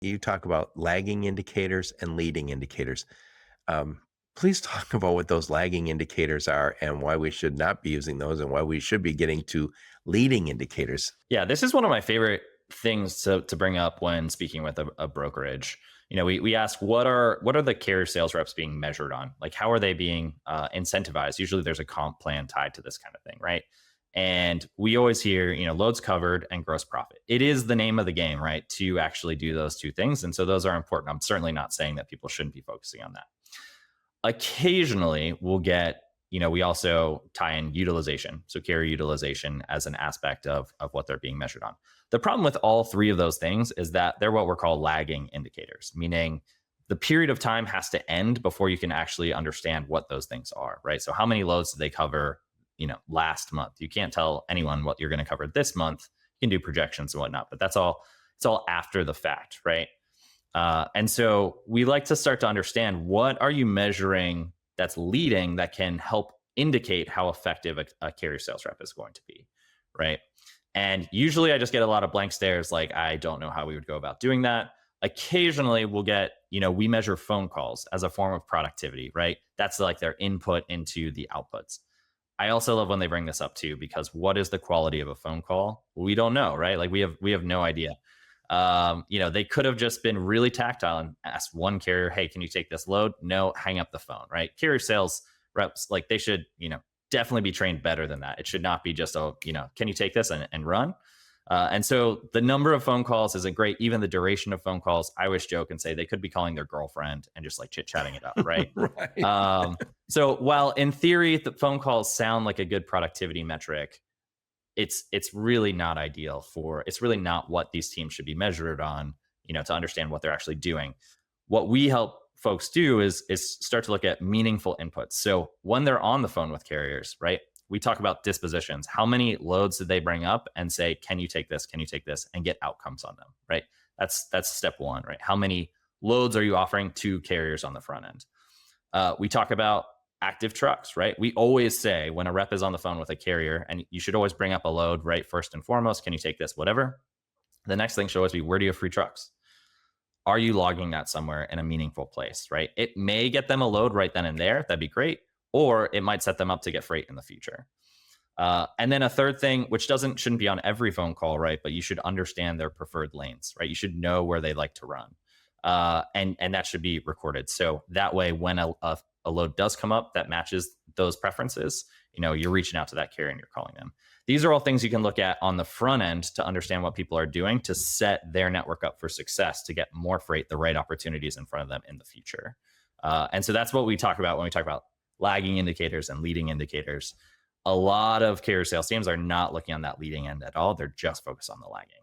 you talk about lagging indicators and leading indicators. Um, Please talk about what those lagging indicators are and why we should not be using those and why we should be getting to leading indicators. Yeah, this is one of my favorite things to bring up when speaking with a brokerage. We ask what are the carrier sales reps being measured on? Like, how are they being incentivized? Usually, there's a comp plan tied to this kind of thing, right? And we always hear, loads covered and gross profit. It is the name of the game, right? To actually do those two things, and so those are important. I'm certainly not saying that people shouldn't be focusing on that. Occasionally, we'll get, we also tie in utilization. So carrier utilization as an aspect of what they're being measured on. The problem with all three of those things is that they're what we're called lagging indicators, meaning the period of time has to end before you can actually understand what those things are, right? So how many loads did they cover, last month? You can't tell anyone what you're going to cover this month. You can do projections and whatnot, but it's all after the fact, right? And so we like to start to understand, what are you measuring that's leading that can help indicate how effective a carrier sales rep is going to be, right? And usually I just get a lot of blank stares, like, I don't know how we would go about doing that. Occasionally we'll get, we measure phone calls as a form of productivity, right? That's like their input into the outputs. I also love when they bring this up too, because what is the quality of a phone call? We don't know, right? Like we have no idea. They could have just been really tactile and asked one carrier, hey, can you take this load? No, hang up the phone, right? Carrier sales reps, like, they should, definitely be trained better than that. It should not be just, can you take this and run? And so the number of phone calls isn't great. Even the duration of phone calls, I always joke and say they could be calling their girlfriend and just like chit chatting it up, right? Right. So while in theory, the phone calls sound like a good productivity metric, it's really not ideal it's really not what these teams should be measured on, to understand what they're actually doing. What we help folks do is start to look at meaningful inputs. So when they're on the phone with carriers, right, we talk about dispositions. How many loads did they bring up and say, can you take this? Can you take this? And get outcomes on them, right? That's step one, right? How many loads are you offering to carriers on the front end? We talk about active trucks, right? We always say when a rep is on the phone with a carrier, and you should always bring up a load, right? First and foremost, can you take this? Whatever. The next thing should always be, where do you have free trucks? Are you logging that somewhere in a meaningful place, right? It may get them a load right then and there. That'd be great. Or it might set them up to get freight in the future. And then a third thing, which shouldn't be on every phone call, right? But you should understand their preferred lanes, right? You should know where they like to run. And that should be recorded. So that way, when a load does come up that matches those preferences, you're reaching out to that carrier and you're calling them. These are all things you can look at on the front end to understand what people are doing to set their network up for success, to get more freight, the right opportunities in front of them in the future. And so that's what we talk about when we talk about lagging indicators and leading indicators. A lot of carrier sales teams are not looking on that leading end at all. They're just focused on the lagging.